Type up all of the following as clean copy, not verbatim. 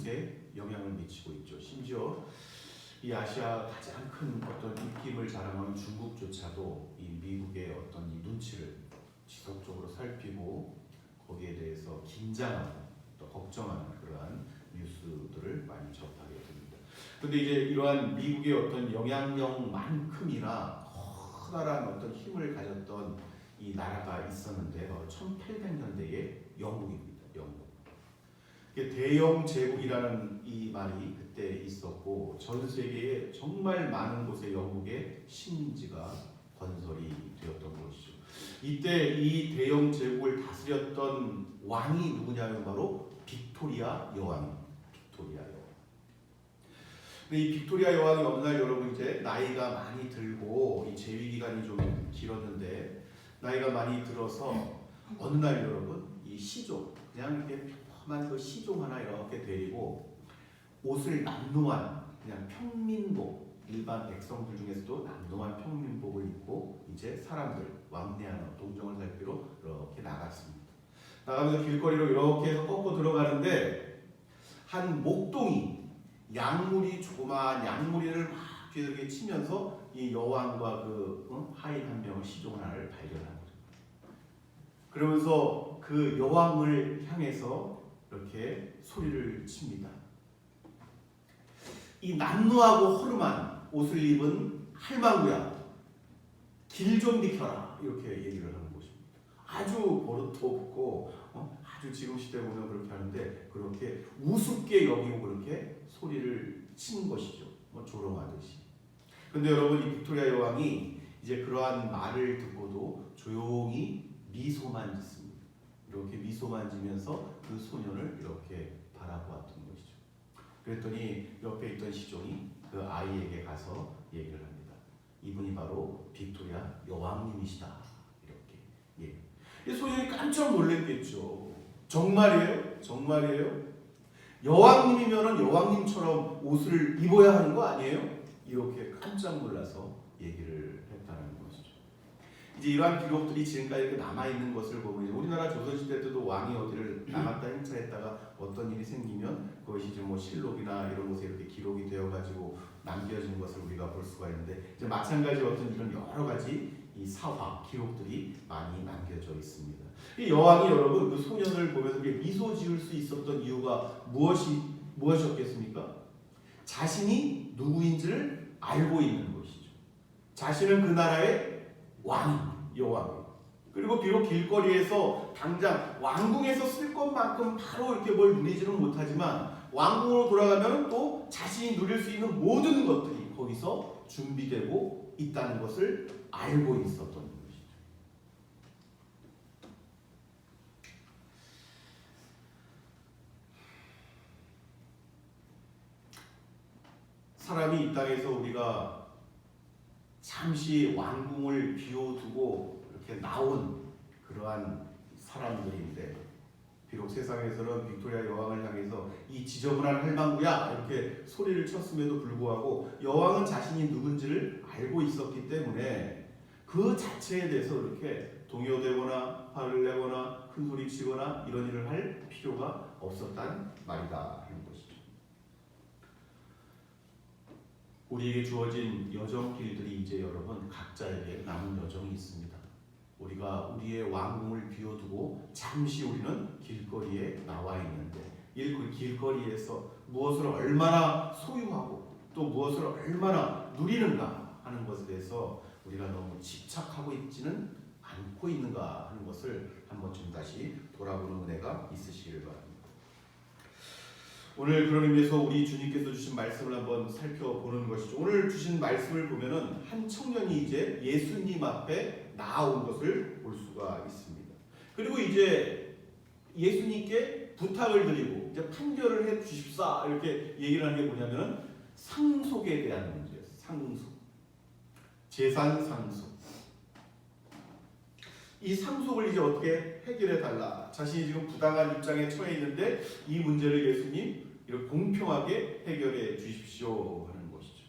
곳에 영향을 미치고 있죠. 심지어 이 아시아 가장 큰 어떤 입김을 자랑하는 중국조차도 이 미국의 어떤 이 눈치를 지속적으로 살피고 거기에 대해서 긴장하고 또 걱정하는 그러한 뉴스들을 많이 접하게 됩니다. 그런데 이제 이러한 미국의 어떤 영향력만큼이나 커다란 어떤 힘을 가졌던 이 나라가 있었는데 1800년대의 영국입니다. 영국. 대영 제국이라는 이 말이 그때 있었고 전 세계에 정말 많은 곳에 영국의 식민지가 건설이 되었던 것이죠. 이때 이 대영 제국을 다스렸던 왕이 누구냐면 바로 빅토리아 여왕입니다. 빅토리아 여왕. 근데 이 빅토리아 여왕이 어느 날 여러분 이제 나이가 많이 들고 이 재위 기간이 좀 길었는데 나이가 많이 들어서 어느 날 여러분 이 시종 그냥 이렇게 평범한 그 시종 하나 이렇게 데리고 옷을 남루한 그냥 평민복 일반 백성들 중에서도 남루한 평민복을 입고 이제 사람들 왕래하는 동정을 살피러 이렇게 나갔습니다. 나가면서 길거리로 이렇게 해서 꺾고 들어가는데 한 목동이 양무리 조그마한 양무리를 막 이렇게 치면서 이 여왕과 그 하인 한 명을 시종 하나를 발견한 거죠. 그러면서 그 여왕을 향해서 이렇게 소리를 칩니다. 이 남루하고 허름한 옷을 입은 할망구야, 길 좀 비켜라 이렇게 얘기를 하는 것입니다. 아주 버릇도 없고 아주 지금 시대 보면 그렇게 하는데 그렇게 우습게 여기고 그렇게 소리를 치는 것이죠. 조롱하듯이. 근데 여러분 이 빅토리아 여왕이 이제 그러한 말을 듣고도 조용히 미소만 짓습니다. 이렇게 미소만 지면서 그 소년을 이렇게 바라보았던 것이죠. 그랬더니 옆에 있던 시종이 그 아이에게 가서 얘기를 합니다. 이분이 바로 빅토리아 여왕님이시다. 이렇게. 이 소년이 깜짝 놀랐겠죠. 정말이에요? 정말이에요? 여왕님이면은 여왕님처럼 옷을 입어야 하는 거 아니에요? 이렇게 깜짝 놀라서 얘기를 했다는 것이죠. 이제 이러한 기록들이 지금까지 이렇게 남아있는 것을 보면 우리나라 조선시대 때도 왕이 어디를 나갔다 행차했다가 어떤 일이 생기면 그것이 이제 뭐 실록이나 이런 곳에 이렇게 기록이 되어가지고 남겨진 것을 우리가 볼 수가 있는데 이제 마찬가지 어떤 이런 여러 가지 이 사화 기록들이 많이 남겨져 있습니다. 이 여왕이 여러분 그 소년을 보면서 미소 지을 수 있었던 이유가 무엇이었겠습니까? 자신이 누구인지를 알고 있는 것이죠. 자신은 그 나라의 여왕. 그리고 비록 길거리에서 당장 왕궁에서 쓸 것만큼 바로 이렇게 뭘 누리지는 못하지만 왕궁으로 돌아가면 또 자신이 누릴 수 있는 모든 것들이 거기서 준비되고 있다는 것을 알고 있었던 것이죠. 사람이 이 땅에서 우리가 잠시 왕궁을 비워두고 이렇게 나온 그러한 사람들인데 비록 세상에서는 빅토리아 여왕을 향해서 이 지저분한 할망구야 이렇게 소리를 쳤음에도 불구하고 여왕은 자신이 누군지를 알고 있었기 때문에 그 자체에 대해서 이렇게 동요되거나 화를 내거나 큰 소리치거나 이런 일을 할 필요가 없었단 말이다 하는 것이죠. 우리에게 주어진 여정길들이 이제 여러분 각자에게 남은 여정이 있습니다. 우리가 우리의 왕궁을 비워두고 잠시 우리는 길거리에 나와 있는데 이 길거리에서 무엇을 얼마나 소유하고 또 무엇을 얼마나 누리는가 하는 것에 대해서 우리가 너무 집착하고 있지는 않고 있는가 하는 것을 한번쯤 다시 돌아보는 은혜가 있으시길 바랍니다. 오늘 그런 의미에서 우리 주님께서 주신 말씀을 한번 살펴보는 것이죠. 오늘 주신 말씀을 보면은 한 청년이 이제 예수님 앞에 나아온 것을 볼 수가 있습니다. 그리고 이제 예수님께 부탁을 드리고 이제 판결을 해 주십사 이렇게 얘기를 하는 게 뭐냐면은 상속에 대한 문제예요. 상속, 재산 상속. 이 상속을 이제 어떻게 해결해 달라. 자신이 지금 부당한 입장에 처해 있는데 이 문제를 예수님 이렇게 공평하게 해결해 주십시오 하는 것이죠.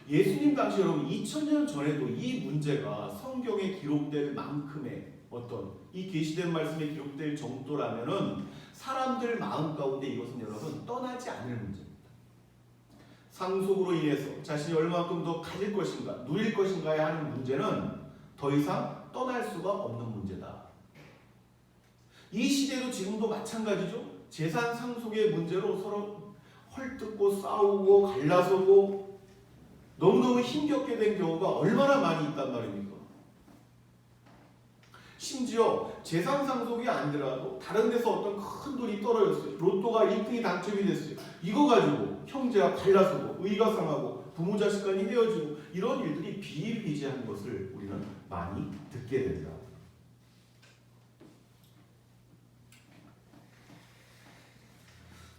예수님 당시 여러분 2000년 전에도 이 문제가 성경에 기록될 만큼의 어떤 이 계시된 말씀에 기록될 정도라면은 사람들 마음 가운데 이것은 여러분 떠나지 않을 문제입니다. 상속으로 인해서 자신이 얼마만큼 더 가질 것인가, 누릴 것인가에 하는 문제는 더 이상 떠날 수가 없는 문제다. 이 시대도 지금도 마찬가지죠. 재산 상속의 문제로 서로 헐뜯고 싸우고 갈라서고 너무너무 힘겹게 된 경우가 얼마나 많이 있단 말입니까? 심지어 재산 상속이 아니더라도 다른 데서 어떤 큰 돈이 떨어졌어요. 로또가 1등이 당첨이 됐어요. 이거 가지고 형제와 갈라서고 의가 상하고 부모 자식 간이 헤어지고 이런 일들이 비일비재한 것을 우리는 많이 듣게 된다.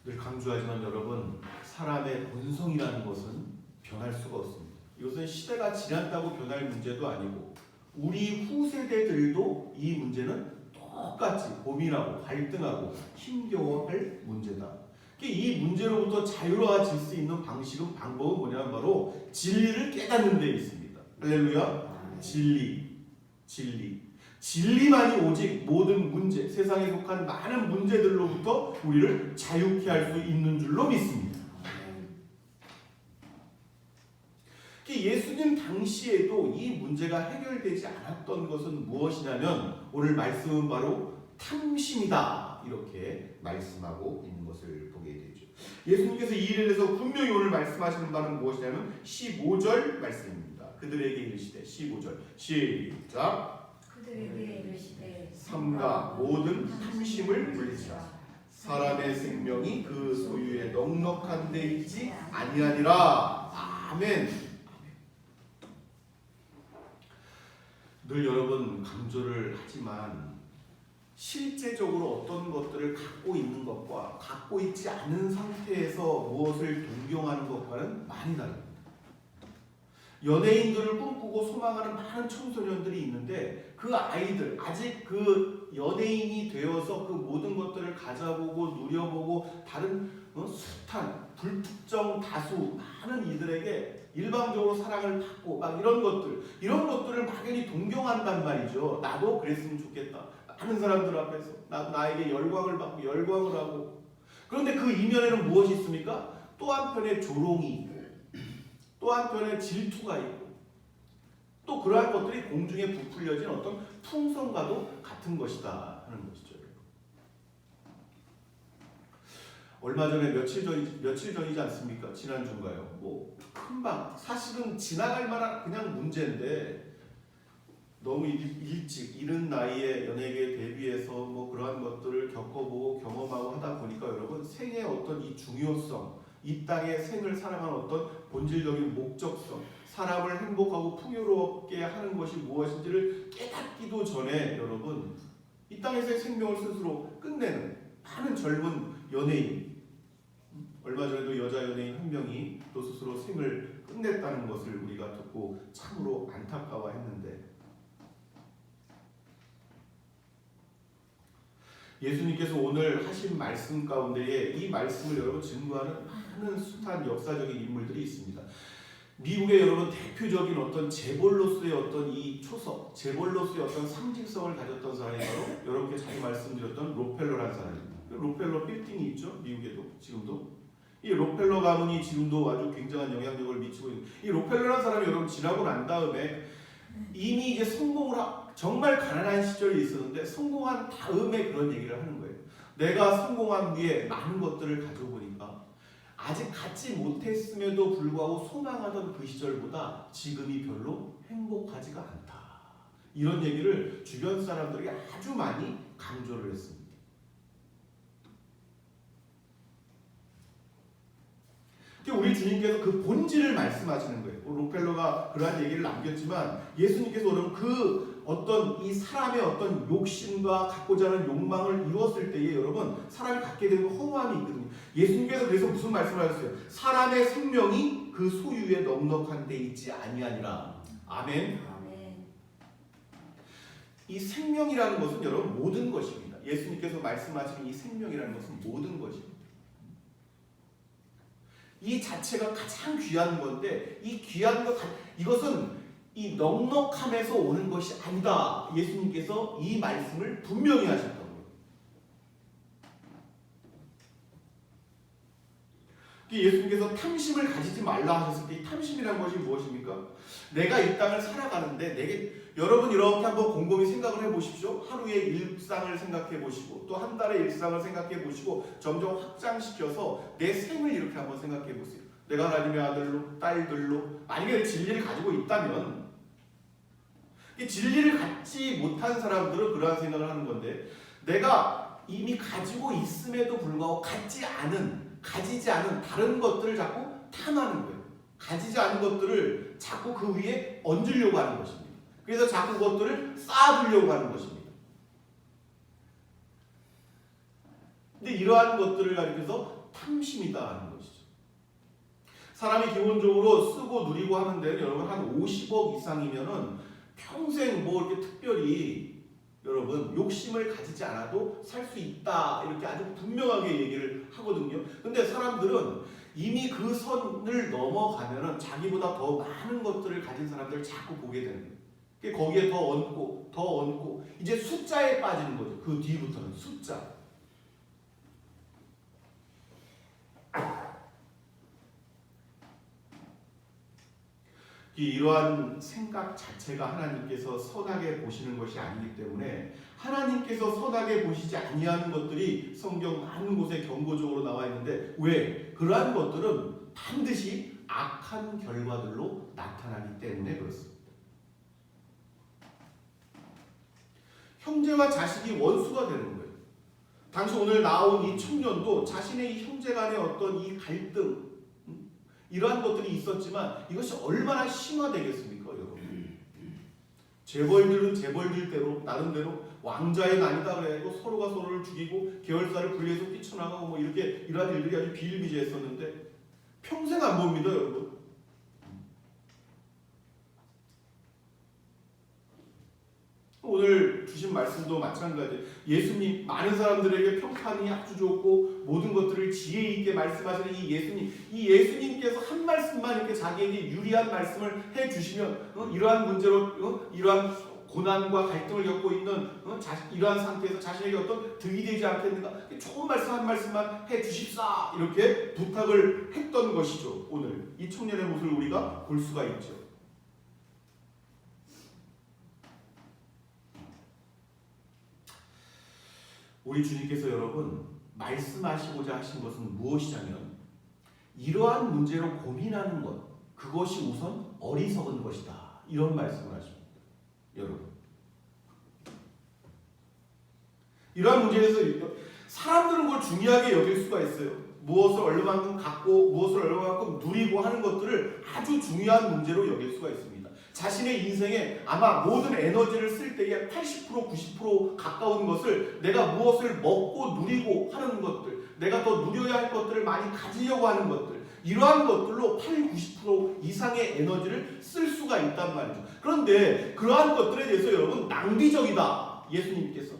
늘 강조하지만 여러분, 사람의 본성이라는 것은 변할 수가 없습니다. 이것은 시대가 지났다고 변할 문제도 아니고 우리 후세대들도 이 문제는 똑같이 고민하고 갈등하고 힘겨워할 문제다. 이 문제로부터 자유로워질 수 있는 방법은 뭐냐면 바로 진리를 깨닫는 데 있습니다. 할렐루야. 진리만이 오직 모든 문제, 세상에 속한 많은 문제들로부터 우리를 자유케 할 수 있는 줄로 믿습니다. 예수님 당시에도 이 문제가 해결되지 않았던 것은 무엇이냐면 오늘 말씀은 바로 탐심이다, 이렇게 말씀하고 있는 것을 보게 되죠. 예수님께서 이 일에 대해서 분명히 오늘 말씀하시는 바는 무엇이냐면 15절 말씀입니다. 그들에게 이르시되 15절 시작. 그들에게 이르시되 삼가 모든 탐심을 물리치라. 사람의 생명이 그 소유에 넉넉한 데 있지 아니하니라. 아멘. 늘 여러분 강조를 하지만 실제적으로 어떤 것들을 갖고 있는 것과 갖고 있지 않은 상태에서 무엇을 동경하는 것과는 많이 다릅니다. 연예인들을 꿈꾸고 소망하는 많은 청소년들이 있는데 그 아이들 아직 그 연예인이 되어서 그 모든 것들을 가져보고 누려보고 다른 숱한 불특정 다수 많은 이들에게 일방적으로 사랑을 받고 막 이런 것들을 막연히 동경한단 말이죠. 나도 그랬으면 좋겠다. 많은 사람들 앞에서 나에게 열광을 받고 열광을 하고. 그런데 그 이면에는 무엇이 있습니까? 또 한편의 조롱이 있고 또 한편의 질투가 있고 또 그러한 것들이 공중에 부풀려진 어떤 풍선과도 같은 것이다 하는 것이죠. 얼마 전에 며칠 전이지 않습니까? 지난주인가요? 금방 사실은 지나갈 만한 그냥 문제인데 너무 일찍 이른 나이에 연예계에 데뷔해서 그러한 것들을 겪어보고 경험하고 하다 보니까 여러분 생의 어떤 이 중요성, 이 땅의 생을 살아가는 어떤 본질적인 목적성, 사람을 행복하고 풍요롭게 하는 것이 무엇인지를 깨닫기도 전에 여러분 이 땅에서의 생명을 스스로 끝내는 많은 젊은 연예인, 얼마 전에도 여자 연예인 한 명이 또 스스로 생을 끝냈다는 것을 우리가 듣고 참으로 안타까워했는데 예수님께서 오늘 하신 말씀 가운데에 이 말씀을 여러분 증거하는 많은 숱한 역사적인 인물들이 있습니다. 미국의 여러분 대표적인 어떤 재벌로서의 어떤 이 초석, 재벌로서의 어떤 상징성을 가졌던 사람이 바로 여러분께 잘 말씀드렸던 록펠러라는 사람입니다. 록펠러 빌딩이 있죠, 미국에도 지금도. 이 록펠러 가문이 지금도 아주 굉장한 영향력을 미치고 있는 이 록펠러라는 사람이 여러분 지나고 난 다음에 이미 이제 정말 가난한 시절이 있었는데 성공한 다음에 그런 얘기를 하는 거예요. 내가 성공한 뒤에 많은 것들을 가지고 보니까 아직 갖지 못했음에도 불구하고 소망하던 그 시절보다 지금이 별로 행복하지가 않다. 이런 얘기를 주변 사람들에게 아주 많이 강조를 했습니다. 우리 주님께서 그 본질을 말씀하시는 거예요. 록펠러가 그러한 얘기를 남겼지만 예수님께서 오늘 그 어떤 이 사람의 어떤 욕심과 갖고자 하는 욕망을 이루었을 때에 여러분 사람이 갖게 되는 허무함이 있거든요. 예수님께서 그래서 무슨 말씀을 하셨어요? 사람의 생명이 그 소유에 넉넉한 데 있지 아니하니라. 아멘. 이 생명이라는 것은 여러분 모든 것입니다. 예수님께서 말씀하신 이 생명이라는 것은 모든 것입니다. 이 자체가 가장 귀한 건데 이 귀한 것 이것은 이 넉넉함에서 오는 것이 아니다. 예수님께서 이 말씀을 분명히 하셨던 거예요. 예수님께서 탐심을 가지지 말라 하셨을 때 이 탐심이란 것이 무엇입니까? 내가 이 땅을 살아가는데 내게 여러분 이렇게 한번 곰곰이 생각을 해보십시오. 하루의 일상을 생각해 보시고 또 한 달의 일상을 생각해 보시고 점점 확장시켜서 내 생을 이렇게 한번 생각해 보세요. 내가 하나님의 아들로 딸들로 만약에 진리를 가지고 있다면 이 진리를 갖지 못한 사람들은 그러한 생각을 하는 건데 내가 이미 가지고 있음에도 불구하고 가지지 않은 다른 것들을 자꾸 탐하는 거예요. 가지지 않은 것들을 자꾸 그 위에 얹으려고 하는 것입니다. 그래서 자꾸 그것들을 쌓아두려고 하는 것입니다. 근데 이러한 것들을 가리켜서 탐심이다 하는 것이죠. 사람이 기본적으로 쓰고 누리고 하는 데는 여러분 한 50억 이상이면은 평생 뭐 이렇게 특별히 여러분 욕심을 가지지 않아도 살 수 있다 이렇게 아주 분명하게 얘기를 하거든요. 근데 사람들은 이미 그 선을 넘어가면은 자기보다 더 많은 것들을 가진 사람들을 자꾸 보게 되는 거예요. 거기에 더 얹고 이제 숫자에 빠지는 거죠. 그 뒤부터는 숫자. 이러한 생각 자체가 하나님께서 선하게 보시는 것이 아니기 때문에 하나님께서 선하게 보시지 아니하는 것들이 성경 많은 곳에 경고적으로 나와 있는데 왜? 그러한 것들은 반드시 악한 결과들로 나타나기 때문에 그렇습니다. 형제와 자식이 원수가 되는 거예요. 당시 오늘 나온 이 청년도 자신의 이 형제 간의 어떤 이 갈등 이러한 것들이 있었지만 이것이 얼마나 심화되겠습니까, 여러분? 재벌들은 재벌들대로 나름대로 왕자의 난이다 그래고 서로가 서로를 죽이고 계열사를 분리해서 뛰쳐나가고 뭐 이렇게 이러한 일들이 아주 비일비재했었는데 평생 안 봅니다, 여러분. 오늘 주신 말씀도 마찬가지. 예수님 많은 사람들에게 평판이 아주 좋고 모든 것들을 지혜 있게 말씀하시는 이 예수님께서 한 말씀만 이렇게 자기에게 유리한 말씀을 해 주시면 이러한 문제로 이러한 고난과 갈등을 겪고 있는 이러한 상태에서 자신에게 어떤 득이 되지 않겠는가? 좋은 말씀 한 말씀만 해 주십사 이렇게 부탁을 했던 것이죠. 오늘 이 청년의 모습을 우리가 볼 수가 있죠. 우리 주님께서 여러분 말씀하시고자 하신 것은 무엇이냐면 이러한 문제로 고민하는 것 그것이 우선 어리석은 것이다 이런 말씀을 하십니다. 여러분 이러한 문제에서 사람들은 그걸 중요하게 여길 수가 있어요. 무엇을 얼마만큼 갖고 무엇을 얼마만큼 누리고 하는 것들을 아주 중요한 문제로 여길 수가 있습니다. 자신의 인생에 아마 모든 에너지를 쓸 때에 80% 90% 가까운 것을 내가 무엇을 먹고 누리고 하는 것들 내가 더 누려야 할 것들을 많이 가지려고 하는 것들 이러한 것들로 80, 90% 이상의 에너지를 쓸 수가 있단 말이죠. 그런데 그러한 것들에 대해서 여러분 낭비적이다. 예수님께서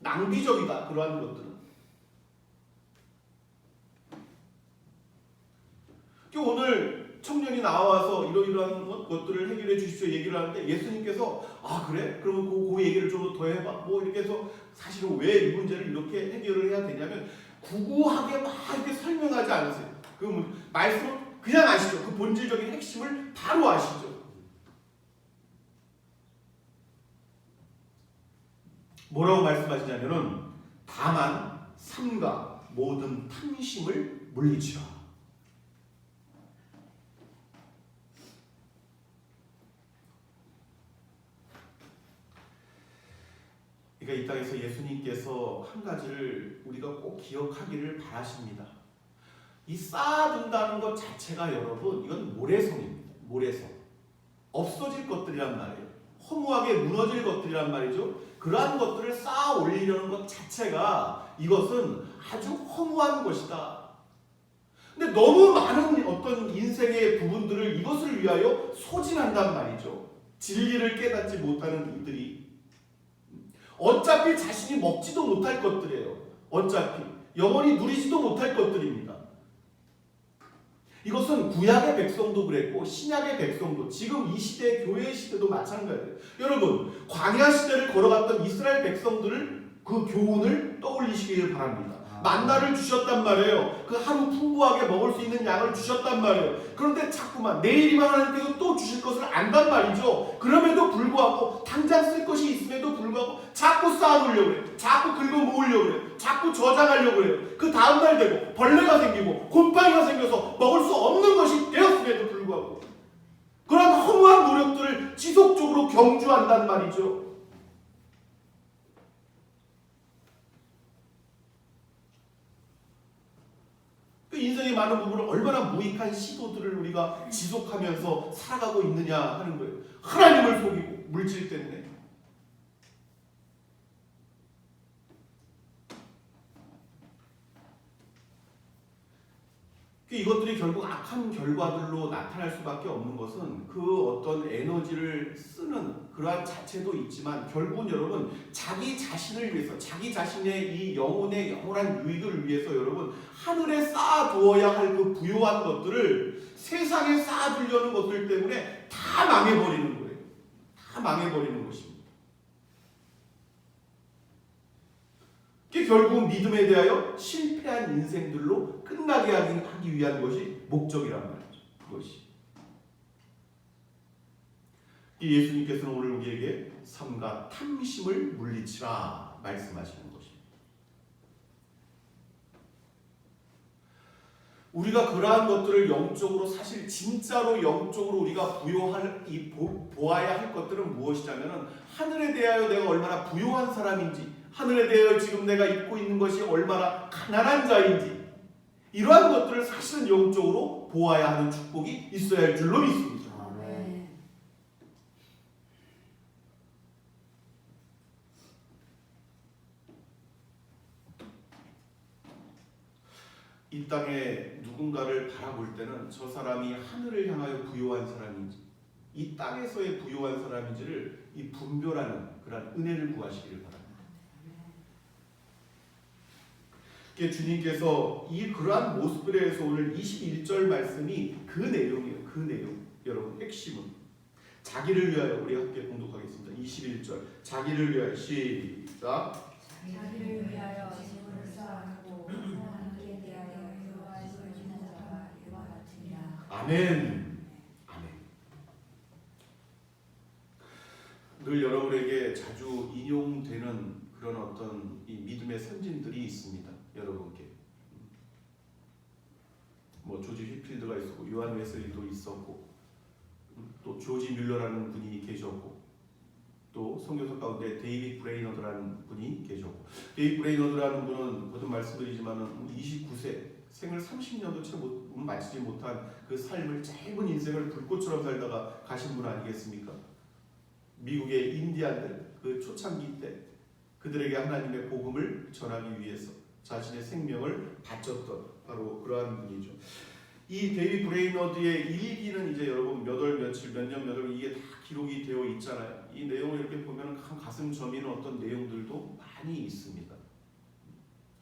낭비적이다. 그러한 것들은 오늘 청년이 나와서 이러이러한 것들을 해결해 주십시오 얘기를 하는데 예수님께서 아 그래? 그러면 그 얘기를 좀 더 해봐 뭐 이렇게 해서 사실은 왜 이 문제를 이렇게 해결을 해야 되냐면 구구하게 막 이렇게 설명하지 않으세요. 그 말씀은 그냥 아시죠. 그 본질적인 핵심을 바로 아시죠. 뭐라고 말씀하시냐면은 다만 삼가 모든 탐심을 물리치라. 그러니까 이 땅에서 예수님께서 한 가지를 우리가 꼭 기억하기를 바라십니다. 이 쌓아둔다는 것 자체가 여러분 이건 모래성입니다. 모래성. 없어질 것들이란 말이에요. 허무하게 무너질 것들이란 말이죠. 그러한 것들을 쌓아 올리려는 것 자체가 이것은 아주 허무한 것이다. 근데 너무 많은 어떤 인생의 부분들을 이것을 위하여 소진한단 말이죠. 진리를 깨닫지 못하는 이들이 어차피 자신이 먹지도 못할 것들이에요. 어차피 영원히 누리지도 못할 것들입니다. 이것은 구약의 백성도 그랬고 신약의 백성도 지금 이 시대 교회 시대도 마찬가지예요. 여러분 광야 시대를 걸어갔던 이스라엘 백성들을 그 교훈을 떠올리시길 바랍니다. 만나를 주셨단 말이에요. 그 하루 풍부하게 먹을 수 있는 양을 주셨단 말이에요. 그런데 자꾸만 내일이면 하나님께서 또 주실 것을 안단 말이죠. 그럼에도 불구하고 당장 쓸 것이 있음에도 불구하고 자꾸 쌓아놓으려고 해요. 자꾸 긁어 모으려고 해요. 자꾸 저장하려고 해요. 그 다음날 되고 벌레가 생기고 곰팡이가 생겨서 먹을 수 없는 것이 되었음에도 불구하고 그런 허무한 노력들을 지속적으로 경주한단 말이죠. 인생의 많은 부분을 얼마나 무익한 시도들을 우리가 지속하면서 살아가고 있느냐 하는 거예요. 하나님을 속이고 물질 때문에. 이것들이 결국 악한 결과들로 나타날 수밖에 없는 것은 그 어떤 에너지를 쓰는 그러한 자체도 있지만 결국은 여러분 자기 자신을 위해서 자기 자신의 이 영혼의 영원한 유익을 위해서 여러분 하늘에 쌓아두어야 할 그 부요한 것들을 세상에 쌓아두려는 것들 때문에 다 망해버리는 거예요. 다 망해버리는 것입니다. 그게 결국은 믿음에 대하여 실패한 인생들로 끝나게 하기 위한 것이 목적이란 말이죠. 그것이. 예수님께서는 오늘 우리에게 삼가 탐심을 물리치라 말씀하시는 것입니다. 우리가 그러한 것들을 영적으로 사실 진짜로 영적으로 우리가 보아야 할 것들은 무엇이냐면은 하늘에 대하여 내가 얼마나 부요한 사람인지 하늘에 대하여 지금 내가 입고 있는 것이 얼마나 가난한 자인지 이러한 것들을 사실은 영적으로 보아야 하는 축복이 있어야 할 줄로 믿습니다. 이 땅에 누군가를 바라볼 때는 저 사람이 하늘을 향하여 부요한 사람인지 이 땅에서의 부요한 사람인지를 이 분별하는 그런 은혜를 구하시기를 바랍니다. 주님께서 이 그러한 모습들에서 오늘 21절 말씀이 그 내용이에요. 그 내용. 여러분 핵심은 자기를 위하여 우리 함께 공독하겠습니다. 21절 자기를 위하여 시작. 자기를 위하여 집을 쌓고 하나님께 대하여 여호와의 지는 자가 이와 같으니라. 아멘. 아멘. 늘 여러분에게 자주 인용되는 그런 어떤 이 믿음의 선진들이 있습니다. 여러분께 뭐 조지 휘필드가 있었고 요한 웨슬리도 있었고 또 조지 뮬러라는 분이 계셨고 또 선교사 가운데 데이빗 브레이너드라는 분이 계셨고 데이빗 브레이너드라는 분은 거듭 말씀드리지만은 29세 생을 30년도 채 마치지 못한 그 삶을 짧은 인생을 불꽃처럼 살다가 가신 분 아니겠습니까? 미국의 인디안들 그 초창기 때 그들에게 하나님의 복음을 전하기 위해서 자신의 생명을 바쳤던 바로 그러한 분이죠. 이 데이빗 브레이너드의 일기는 이제 여러분 몇 월 며칠 몇 년 몇 월 이게 다 기록이 되어 있잖아요. 이 내용을 이렇게 보면 가슴 저미는 어떤 내용들도 많이 있습니다.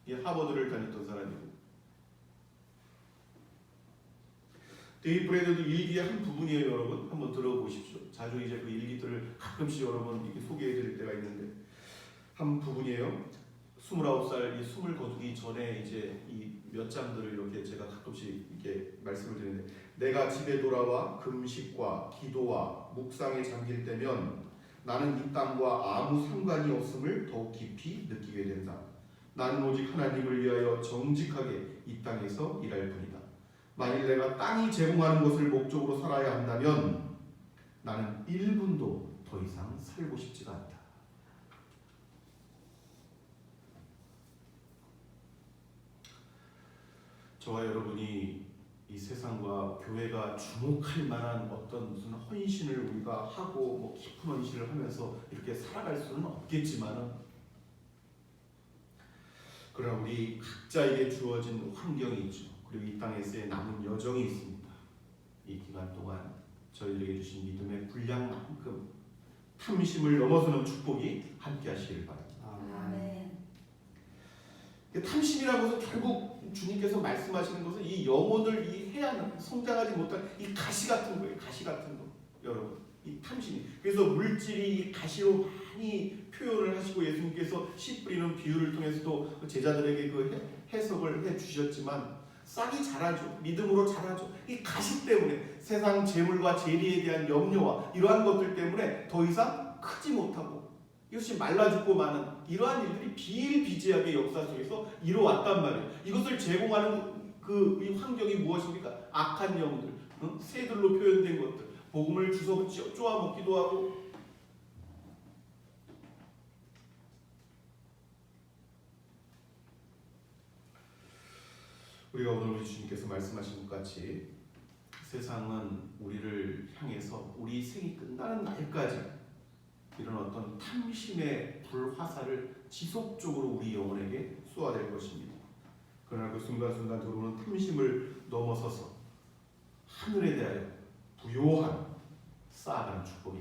이 하버드를 다녔던 사람이고 데이빗 브레이너드 일기의 한 부분이에요. 여러분 한번 들어보십시오. 자주 이제 그 일기들을 가끔씩 여러분 이렇게 소개해드릴 때가 있는데 한 부분이에요. 29살 이 숨을 거두기 전에 이제 이 몇 장들을 이렇게 제가 가끔씩 이렇게 말씀을 드리는데 내가 집에 돌아와 금식과 기도와 묵상에 잠길 때면 나는 이 땅과 아무 상관이 없음을 더욱 깊이 느끼게 된다. 나는 오직 하나님을 위하여 정직하게 이 땅에서 일할 뿐이다. 만일 내가 땅이 제공하는 것을 목적으로 살아야 한다면 나는 1분도 더 이상 살고 싶지가 않다. 저와 여러분이 이 세상과 교회가 주목할 만한 어떤 무슨 헌신을 우리가 하고 뭐 깊은 헌신을 하면서 이렇게 살아갈 수는 없겠지만은 그러나 우리 각자에게 주어진 환경이 있죠. 그리고 이 땅에서의 남은 여정이 있습니다. 이 기간 동안 저희들에게 주신 믿음의 분량만큼 탐심을 넘어서는 축복이 함께 하시길 바랍니다. 아멘. 그 탐심이라고 해서 결국 주님께서 말씀하시는 것은 이 영혼을 이 해야 성장하지 못한 이 가시 같은 거예요. 가시 같은 거. 여러분, 이 탐심이. 그래서 물질이 이 가시로 많이 표현을 하시고 예수님께서 씨 뿌리는 비유를 통해서도 제자들에게 그 해석을 해 주셨지만 싹이 자라죠. 믿음으로 자라죠. 이 가시 때문에 세상 재물과 재리에 대한 염려와 이러한 것들 때문에 더 이상 크지 못하고 이것이 말라 죽고 마는 이러한 일들이 비일비재하게 역사 속에서 이루어왔단 말이에요. 이것을 제공하는 이 환경이 무엇입니까? 악한 영들, 새들로 표현된 것들, 복음을 주워 쪼아 먹기도 하고 우리가 오늘 우리 주님께서 말씀하신 것 같이 세상은 우리를 향해서 우리 생이 끝나는 날까지 이런 어떤 탐심의 불화살을 지속적으로 우리 영혼에게 쏘아댈 것입니다. 그러나 그 순간순간 들어오는 탐심을 넘어서서 하늘에 대하여 부요한 쌓아가는 축복이